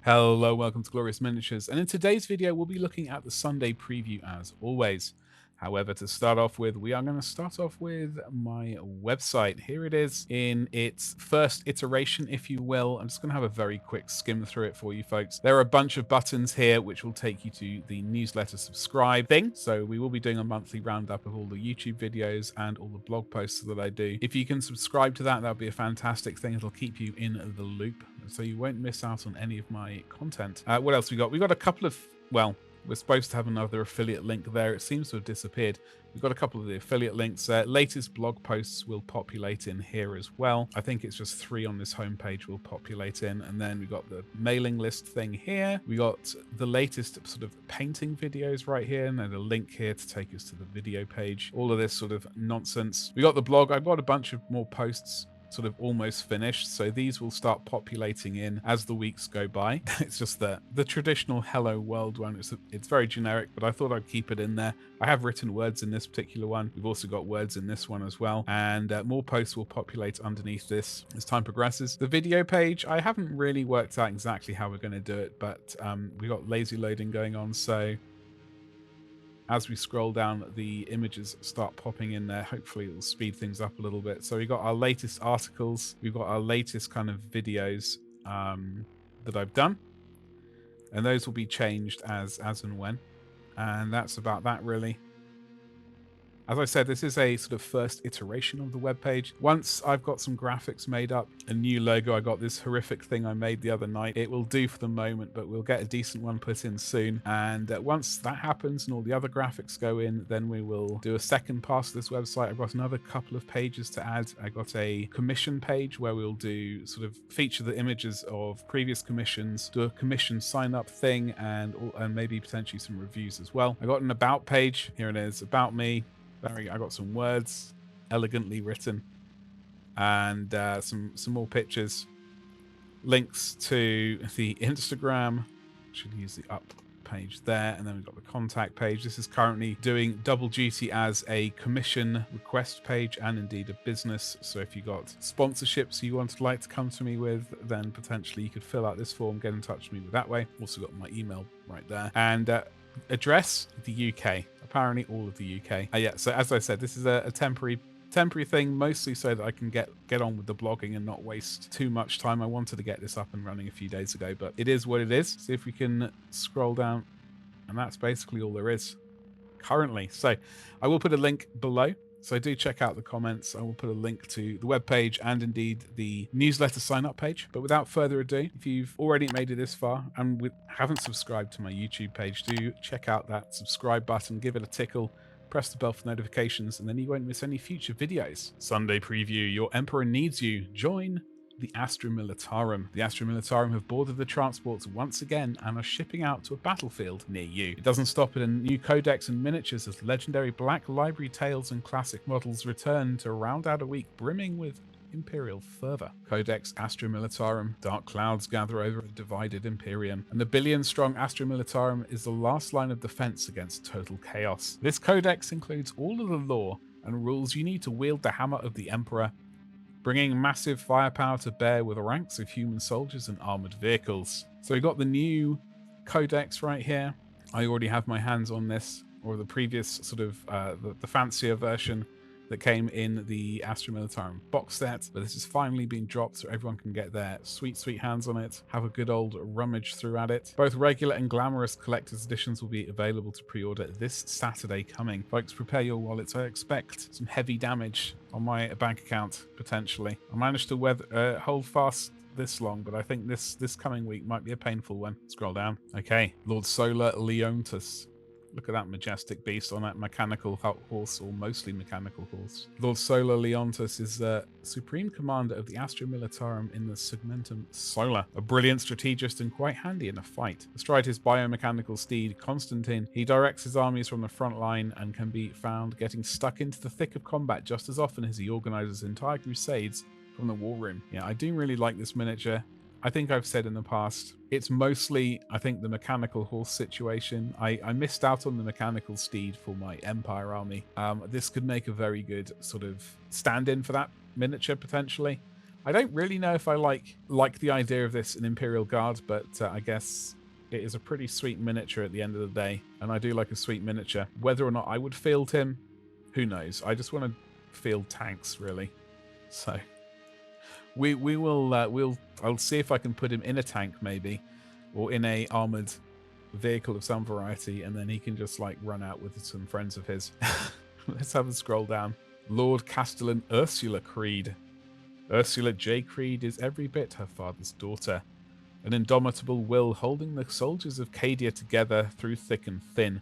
Hello, welcome to Glorious Miniatures, and in today's video we'll be looking at the Sunday preview as always. However, to start off with, we are going to start off with my website. Here it is in its first iteration, if you will. I'm just going to have a very quick skim through it for you folks. There are a bunch of buttons here which will take you to the newsletter subscribe thing. So we will be doing a monthly roundup of all the YouTube videos and all the blog posts that I do. If you can subscribe to that, that'll be a fantastic thing. It'll keep you in the loop, so you won't miss out on any of my content. What else we got? We got a couple of, well, we're supposed to have another affiliate link there. It seems to have disappeared. We've got a couple of the affiliate links. Latest blog posts will populate in here as well. I think it's just 3 on this homepage will populate in. And then we got the mailing list thing here. We got the latest sort of painting videos right here. And then a link here to take us to the video page. All of this sort of nonsense. We got the blog. I've got a bunch of more posts sort of almost finished, so these will start populating in as the weeks go by. It's just the traditional hello world one. It's very generic, but I thought I'd keep it in there. I have written words in this particular one. We've also got words in this one as well, and more posts will populate underneath this as time progresses. The video page, I haven't really worked out exactly how we're going to do it, but we got lazy loading going on, so as we scroll down, the images start popping in there. Hopefully it'll speed things up a little bit. So we've got our latest articles. We've got our latest kind of videos that I've done. And those will be changed as and when. And that's about that, really. As I said, this is a sort of first iteration of the webpage. Once I've got some graphics made up, a new logo, I got this horrific thing I made the other night. It will do for the moment, but we'll get a decent one put in soon. And once that happens and all the other graphics go in, then we will do a second pass to this website. I've got another couple of pages to add. I got a commission page where we'll do sort of feature the images of previous commissions, do a commission sign up thing, and maybe potentially some reviews as well. I got an about page. Here it is, about me. I got some words elegantly written, and some more pictures, links to the Instagram. Should use the up page there, and then we've got the contact page. This is currently doing double duty as a commission request page and indeed a business. So if you got sponsorships you would like to come to me with, then potentially you could fill out this form, get in touch with me that way. Also got my email right there, and address the UK. Apparently all of the UK. Yeah, so as I said, this is a temporary thing, mostly so that I can get on with the blogging and not waste too much time. I wanted to get this up and running a few days ago, but it is what it is. See if we can scroll down, and that's basically all there is currently. So I will put a link below, so do check out the comments. I will put a link to the webpage and indeed the newsletter sign up page. But without further ado, if you've already made it this far and haven't subscribed to my YouTube page, do check out that subscribe button, give it a tickle, press the bell for notifications, and then you won't miss any future videos. Sunday preview, your Emperor needs you. Join the Astra Militarum. The Astra Militarum have boarded the transports once again and are shipping out to a battlefield near you. It doesn't stop at a new codex and miniatures as legendary Black Library tales and classic models return to round out a week brimming with Imperial fervor. Codex Astra Militarum. Dark clouds gather over a divided Imperium, and the billion-strong Astra Militarum is the last line of defense against total chaos. This codex includes all of the lore and rules you need to wield the hammer of the Emperor, bringing massive firepower to bear with ranks of human soldiers and armored vehicles. So we got the new codex right here. I already have my hands on this, or the previous sort of the fancier version that came in the Astra Militarum box set, but this has finally been dropped so everyone can get their sweet hands on it, have a good old rummage through at it. Both regular and glamorous collector's editions will be available to pre-order this Saturday coming. Folks, prepare your wallets. I expect some heavy damage on my bank account, potentially. I managed to hold fast this long, but I think this coming week might be a painful one. Scroll down. Okay, Lord Solar Leontus. Look at that majestic beast on that mechanical horse, or mostly mechanical horse. Lord Solar Leontus is the supreme commander of the Astra Militarum in the Segmentum Solar, a brilliant strategist and quite handy in a fight. Astride his biomechanical steed, Constantine, he directs his armies from the front line and can be found getting stuck into the thick of combat just as often as he organizes entire crusades from the war room. Yeah, I do really like this miniature. I think I've said in the past, it's mostly, I think, the mechanical horse situation. I missed out on the mechanical steed for my Empire army. This could make a very good sort of stand-in for that miniature, potentially. I don't really know if I like the idea of this in Imperial Guard, but I guess it is a pretty sweet miniature at the end of the day, and I do like a sweet miniature. Whether or not I would field him, who knows? I just want to field tanks, really. So we will I'll see if I can put him in a tank maybe, or in a armored vehicle of some variety, and then he can just like run out with some friends of his. Let's have a scroll down. Lord Castellan Ursula Creed. Ursula J. Creed is every bit her father's daughter. An indomitable will holding the soldiers of Cadia together through thick and thin.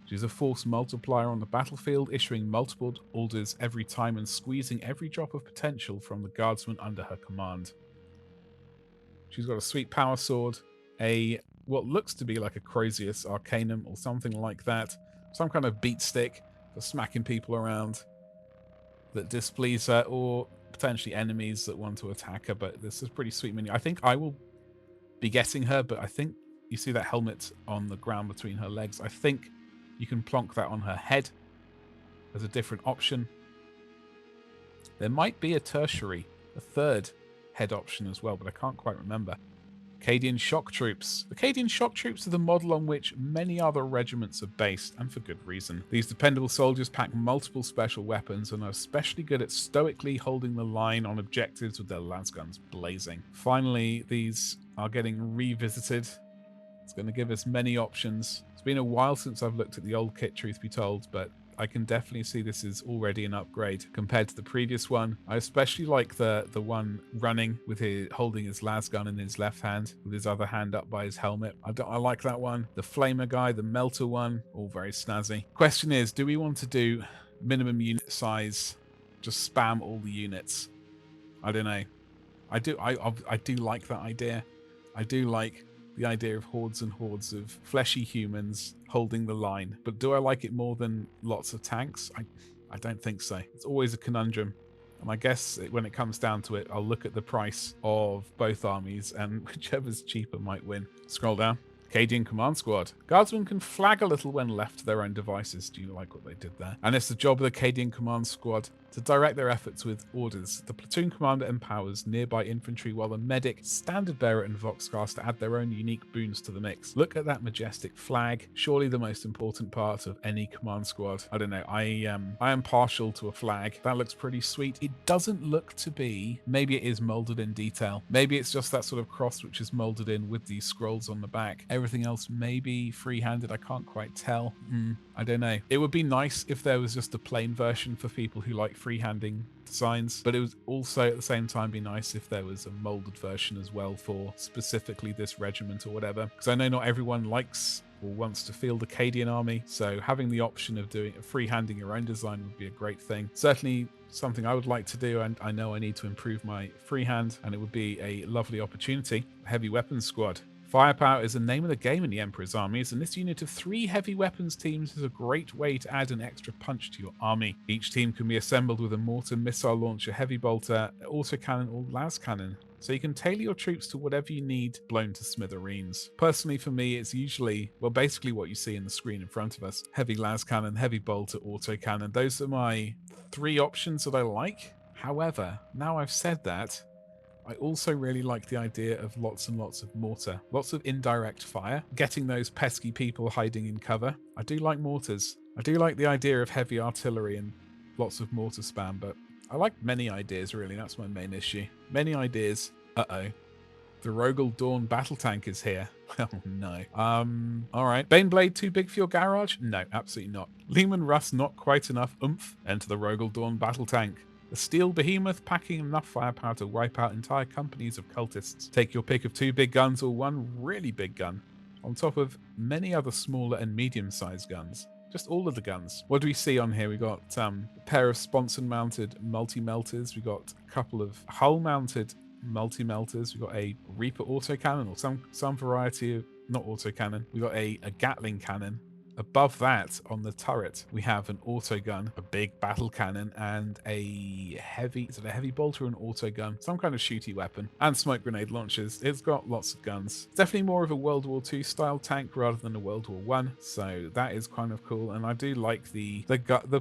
She's a force multiplier on the battlefield, issuing multiple orders every time and squeezing every drop of potential from the guardsmen under her command. She's got a sweet power sword, a what looks to be like a Crozius Arcanum or something like that, some kind of beat stick for smacking people around that displease her, or potentially enemies that want to attack her. But this is pretty sweet mini. I think I will be getting her, but I think you see that helmet on the ground between her legs. I think you can plonk that on her head as a different option. There might be a tertiary, a third head option as well, but I can't quite remember. Cadian shock troops. The Cadian shock troops are the model on which many other regiments are based, and for good reason. These dependable soldiers pack multiple special weapons and are especially good at stoically holding the line on objectives with their lasguns blazing. Finally, these are getting revisited. It's going to give us many options. It's been a while since I've looked at the old kit, truth be told, but I can definitely see this is already an upgrade compared to the previous one. I especially like the one running with holding his lasgun in his left hand with his other hand up by his helmet. I like that one. The flamer guy, the melter one, all very snazzy. Question is, do we want to do minimum unit size, just spam all the units? I don't know. I do like that idea. I do like the idea of hordes and hordes of fleshy humans holding the line. But do I like it more than lots of tanks? I don't think so. It's always a conundrum. And I guess when it comes down to it, I'll look at the price of both armies, and whichever's cheaper might win. Scroll down. Cadian Command Squad. Guardsmen can flag a little when left to their own devices. Do you like what they did there? And it's the job of the Cadian Command Squad to direct their efforts with orders. The platoon commander empowers nearby infantry, while the medic, standard bearer, and voxcaster add their own unique boons to the mix. Look at that majestic flag. Surely the most important part of any command squad. I don't know. I am partial to a flag. That looks pretty sweet. It doesn't look to be. Maybe it is molded in detail. Maybe it's just that sort of cross which is molded in with these scrolls on the back. Everything else maybe free-handed. I can't quite tell. I don't know. It would be nice if there was just a plain version for people who like freehanding designs, but it would also at the same time be nice if there was a molded version as well for specifically this regiment or whatever, because I know not everyone likes or wants to field a Cadian army, so having the option of doing freehanding your own design would be a great thing. Certainly something I would like to do, and I know I need to improve my freehand, and it would be a lovely opportunity. Heavy Weapons Squad. Firepower is the name of the game in the Emperor's armies, and this unit of 3 heavy weapons teams is a great way to add an extra punch to your army. Each team can be assembled with a mortar, missile launcher, heavy bolter, autocannon, or las cannon, so you can tailor your troops to whatever you need blown to smithereens. Personally, for me, it's usually, well, basically what you see in the screen in front of us. Heavy las cannon, heavy bolter, autocannon. Those are my 3 options that I like. However, now I've said that, I also really like the idea of lots and lots of mortar. Lots of indirect fire. Getting those pesky people hiding in cover. I do like mortars. I do like the idea of heavy artillery and lots of mortar spam, but I like many ideas, really. That's my main issue. Many ideas. Uh-oh. The Rogal Dorn battle tank is here. Oh, no. Alright. Baneblade too big for your garage? No, absolutely not. Leman Russ not quite enough oomph? Enter the Rogal Dorn battle tank. A steel behemoth packing enough firepower to wipe out entire companies of cultists. Take your pick of 2 big guns or 1 really big gun, on top of many other smaller and medium-sized guns. Just all of the guns. What do we see on here? We got a pair of sponson-mounted multi-melters. We got a couple of hull-mounted multi-melters. We got a Reaper autocannon, or some variety of, not autocannon. We got a Gatling cannon. Above that, on the turret, we have an autogun, a big battle cannon, and a heavy... Is it a heavy bolter or an autogun? Some kind of shooty weapon. And smoke grenade launchers. It's got lots of guns. It's definitely more of a World War II style tank rather than a World War I. So that is kind of cool. And I do like the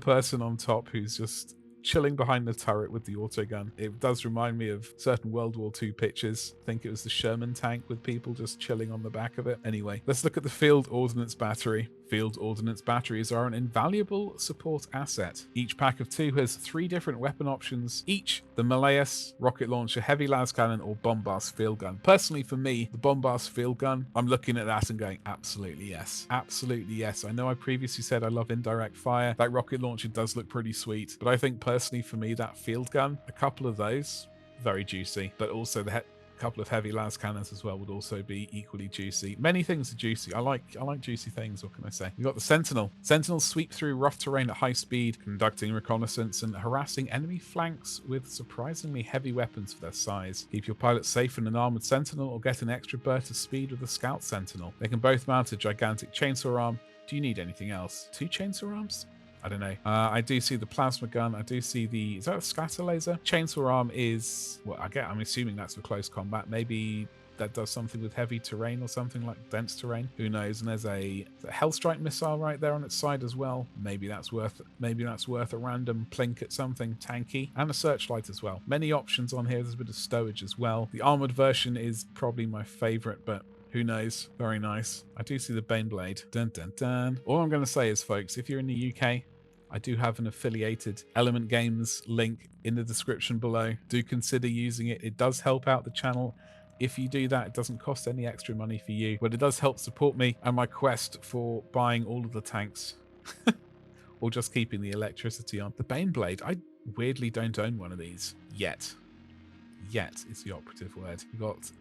person on top who's just chilling behind the turret with the autogun. It does remind me of certain World War II pictures. I think it was the Sherman tank with people just chilling on the back of it. Anyway, let's look at the Field Ordnance Battery. Field Ordnance Batteries are an invaluable support asset. Each pack of 2 has 3 different weapon options, each the Meleus, rocket launcher, heavy las cannon, or bombast field gun. Personally, for me, the bombast field gun, I'm looking at that and going, absolutely yes. Absolutely yes. I know I previously said I love indirect fire. That rocket launcher does look pretty sweet, but I think personally for me, that field gun, a couple of those, very juicy, but also the couple of heavy las cannons as well would also be equally juicy. Many things are juicy. I like juicy things. What can I say? We've got the Sentinel. Sentinels sweep through rough terrain at high speed, conducting reconnaissance and harassing enemy flanks with surprisingly heavy weapons for their size. Keep your pilot safe in an armored Sentinel or get an extra burst of speed with a Scout Sentinel. They can both mount a gigantic chainsaw arm. Do you need anything else? 2 chainsaw arms? I don't know. I do see the plasma gun. I do see the... Is that a scatter laser? Chainsaw arm is... Well, I'm assuming that's for close combat. Maybe that does something with heavy terrain or something like dense terrain. Who knows? And there's a Hellstrike missile right there on its side as well. Maybe that's worth a random plink at something tanky. And a searchlight as well. Many options on here. There's a bit of stowage as well. The armored version is probably my favorite, but... Who knows? Very nice. I do see the Baneblade. Dun dun dun. All I'm going to say is, folks, if you're in the UK, I do have an affiliated Element Games link in the description below. Do consider using it. It does help out the channel. If you do that, it doesn't cost any extra money for you, but it does help support me and my quest for buying all of the tanks or just keeping the electricity on. The Baneblade, I weirdly don't own one of these yet. Yet is the operative word. We've got...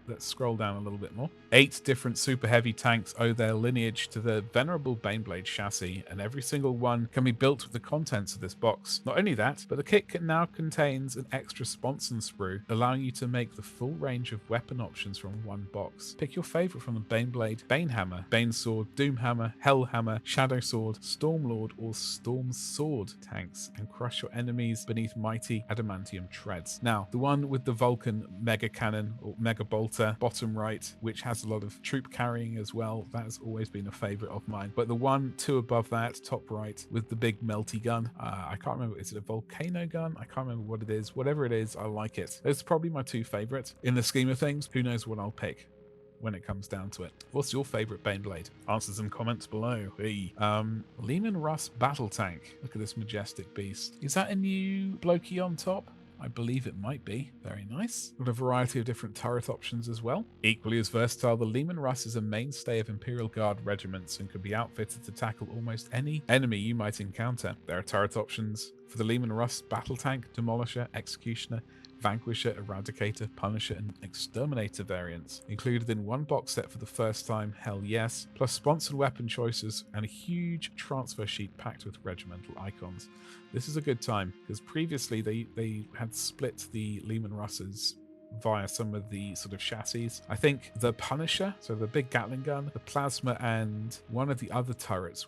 Let's scroll down a little bit more. 8 different super heavy tanks owe their lineage to the venerable Baneblade chassis, and every single one can be built with the contents of this box. Not only that, but the kit now contains an extra sponson sprue, allowing you to make the full range of weapon options from one box. Pick your favorite from the Baneblade, Banehammer, Banesword, Doomhammer, Hellhammer, Shadow Sword, Stormlord, or Storm Sword tanks, and crush your enemies beneath mighty adamantium treads. Now, the one with the Vulcan Mega Cannon or Mega Bolt bottom right, which has a lot of troop carrying as well. That has always been a favorite of mine. But the 2 above that, top right, with the big melty gun, I can't remember, is it a volcano gun? I can't remember what it is. Whatever it is, I like it. Those are probably my 2 favorites. In the scheme of things, who knows what I'll pick when it comes down to it. What's your favorite Baneblade? Answers and comments below. Hey. Leman Russ battle tank. Look at this majestic beast. Is that a new blokey on top? I believe it might be. Very nice. Got a variety of different turret options as well. Equally as versatile, the Leman Russ is a mainstay of Imperial Guard regiments and can be outfitted to tackle almost any enemy you might encounter. There are turret options for the Leman Russ battle tank, demolisher, executioner, Vanquisher, Eradicator, Punisher, and Exterminator variants. Included in one box set for the first time, hell yes, plus sponsored weapon choices and a huge transfer sheet packed with regimental icons. This is a good time, because previously they had split the Leman Russes via some of the sort of chassis. I think the Punisher, so the big Gatling gun, the Plasma, and one of the other turrets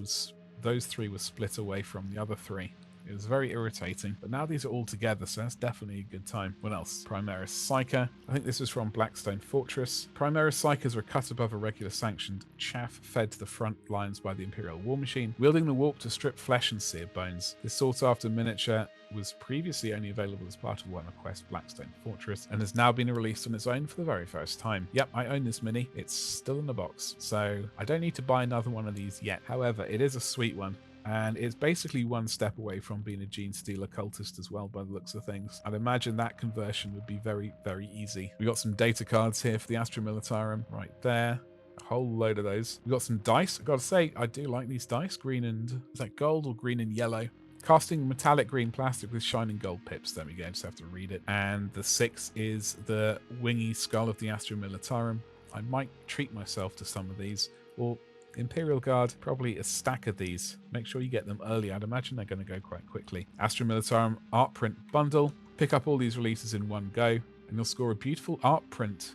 those 3 were split away from the other 3. It was very irritating, but now these are all together, so that's definitely a good time. What else? Primaris Psyker. I think this was from Blackstone Fortress. Primaris Psykers were cut above a regular sanctioned chaff fed to the front lines by the Imperial War Machine, wielding the warp to strip flesh and sear bones. This sought-after miniature was previously only available as part of Warhammer Quest Blackstone Fortress, and has now been released on its own for the very first time. Yep, I own this mini. It's still in the box, so I don't need to buy another one of these yet. However, it is a sweet one. And it's basically one step away from being a Gene Stealer cultist as well, by the looks of things. I'd imagine that conversion would be very, very easy. We got some data cards here for the Astra Militarum right there. A whole load of those. We got some dice. I've got to say, I do like these dice. Green and... is that gold or green and yellow? Casting metallic green plastic with shining gold pips. There we go. Just have to read it. And the 6 is the wingy skull of the Astra Militarum. I might treat myself to some of these. Or... Imperial Guard, probably a stack of these. Make sure you get them early. I'd imagine they're going to go quite quickly. Astra Militarum art print bundle. Pick up all these releases in one go, and you'll score a beautiful art print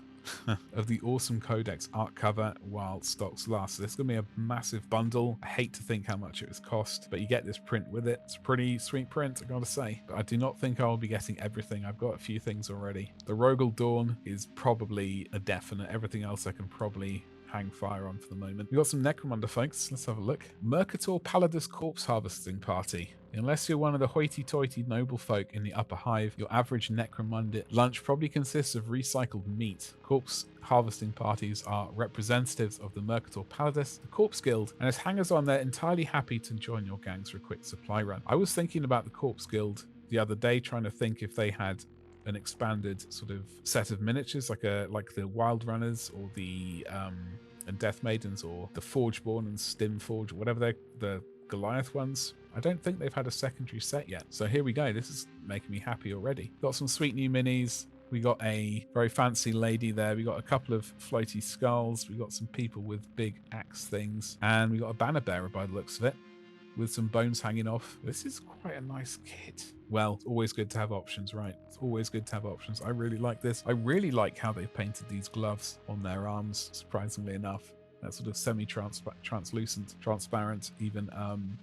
of the awesome codex art cover while stocks last. So this is going to be a massive bundle. I hate to think how much it was cost, but you get this print with it. It's a pretty sweet print, I gotta say. But I do not think I'll be getting everything. I've got a few things already. The Rogal Dorn is probably a definite. Everything else I can probably hang fire on for the moment. We've got some Necromunda folks. Let's have a look. Mercator Palladus Corpse Harvesting Party. Unless you're one of the hoity-toity noble folk in the upper hive, your average Necromunda lunch probably consists of recycled meat. Corpse harvesting parties are representatives of the Mercator Palladus, the Corpse Guild, and as hangers-on, they're entirely happy to join your gangs for a quick supply run. I was thinking about the Corpse Guild the other day, trying to think if they had an expanded sort of set of miniatures, like the Wild Runners or the and Death Maidens or the Forgeborn and Stim Forge, or whatever they're the Goliath ones. I don't think they've had a secondary set yet. So here we go. This is making me happy already. Got some sweet new minis. We got a very fancy lady there. We got a couple of floaty skulls. We got some people with big axe things. And we got a banner bearer by the looks of it, with some bones hanging off. This is quite a nice kit. Well, it's always good to have options, right? It's always good to have options. I really like this. I really like how they've painted these gloves on their arms, surprisingly enough. That sort of semi-translucent, transparent, even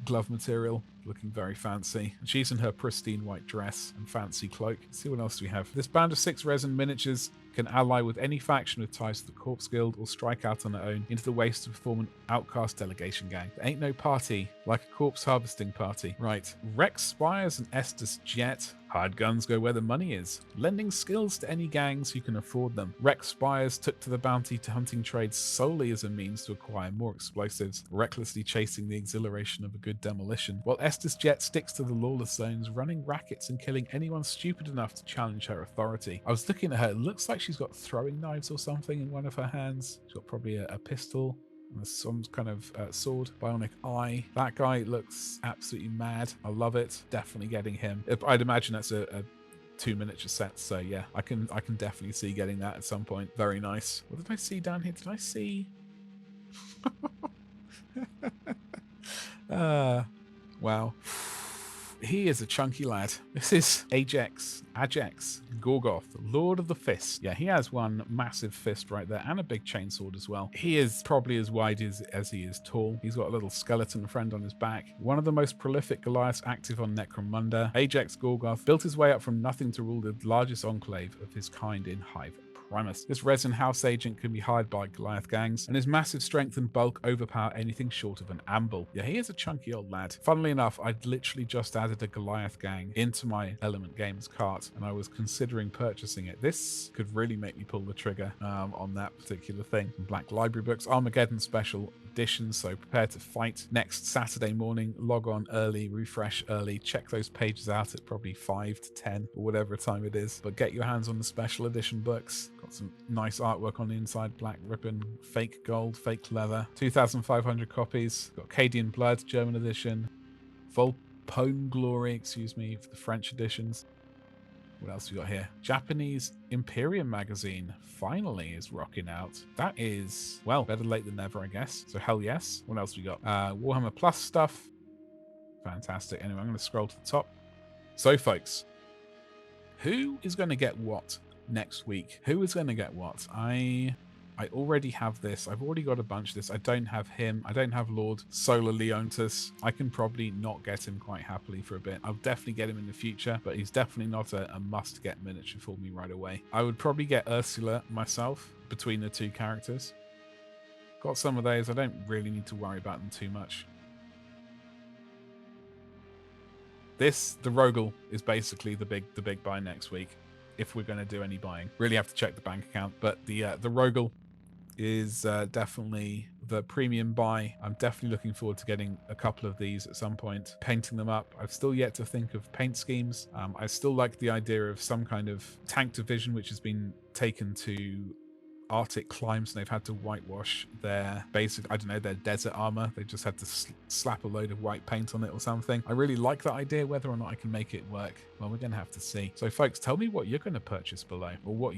glove material, looking very fancy. She's in her pristine white dress and fancy cloak. Let's see what else we have. This band of 6 resin miniatures can ally with any faction with ties to the Corpse Guild or strike out on their own into the waste to form an outcast delegation gang. There ain't no party like a corpse harvesting party. Right. Rex Spires and Estus Jet. Hard guns go where the money is. Lending skills to any gangs who can afford them. Rex Spires took to the bounty to hunting trades solely as a means to acquire more explosives, recklessly chasing the exhilaration of a good demolition, while Estus Jet sticks to the lawless zones, running rackets and killing anyone stupid enough to challenge her authority. I was looking at her. It looks like she's got throwing knives or something in one of her hands. She's got probably a pistol. Some kind of sword, bionic eye. That guy looks absolutely mad. I love it. Definitely getting him. I'd imagine that's a 2 miniature set, so yeah, I can definitely see getting that at some point. Very nice. What did I see down here? Did I see? Wow. He is a chunky lad. This is Ajax Gorgoth, Lord of the Fist. Yeah, he has one massive fist right there and a big chainsword as well. He is probably as wide as he is tall. He's got a little skeleton friend on his back. One of the most prolific Goliaths active on Necromunda. Ajax Gorgoth built his way up from nothing to rule the largest enclave of his kind in Hive Primus. This resin house agent can be hired by Goliath gangs, and his massive strength and bulk overpower anything short of an amble. Yeah, he is a chunky old lad. Funnily enough, I'd literally just added a Goliath gang into my Element Games cart, and I was considering purchasing it. This could really make me pull the trigger on that particular thing. Black Library Books, Armageddon Special Edition, so prepare to fight next Saturday morning. Log on early, refresh early, check those pages out at probably 5 to 10 or whatever time it is, but get your hands on the special edition books. Got some nice artwork on the inside, black ribbon, fake gold, fake leather, 2,500 copies. Got Cadian Blood, German edition, Volpone Glory, excuse me, for the French editions. What else we got here? Japanese Imperial magazine finally is rocking out. That is, well, better late than never, I guess. So hell yes. What else we got? Warhammer Plus stuff. Fantastic. Anyway, I'm going to scroll to the top. So folks, who is going to get what next week? Who is going to get what? I already have this. I've already got a bunch of this. I don't have him. I don't have Lord Solar Leontus. I can probably not get him quite happily for a bit. I'll definitely get him in the future, but he's definitely not a must-get miniature for me right away. I would probably get Ursula myself between the two characters. Got some of those. I don't really need to worry about them too much. The Rogal is basically the big buy next week, if we're going to do any buying. Really have to check the bank account, but the Rogal is definitely the premium buy. I'm definitely looking forward to getting a couple of these at some point, painting them up. I've still yet to think of paint schemes. I still like the idea of some kind of tank division, which has been taken to Arctic climbs, and they've had to whitewash their basic, I don't know, their desert armor. They just had to slap a load of white paint on it or something. I really like that idea. Whether or not I can make it work, well, we're going to have to see. So folks, tell me what you're going to purchase below, or what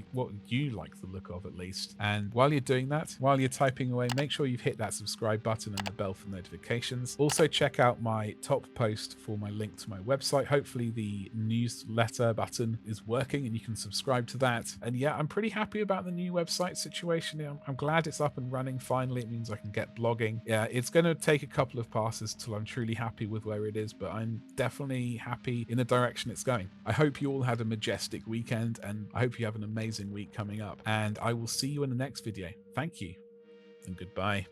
you like the look of at least. And while you're doing that, while you're typing away, make sure you've hit that subscribe button and the bell for notifications. Also check out my top post for my link to my website. Hopefully the newsletter button is working and you can subscribe to that. And yeah, I'm pretty happy about the new website situation. I'm glad it's up and running finally. It means I can get blogging. Yeah, it's going to take a couple of passes till I'm truly happy with where it is, but I'm definitely happy in the direction it's going. I hope you all had a majestic weekend, and I hope you have an amazing week coming up, and I will see you in the next video. Thank you and goodbye.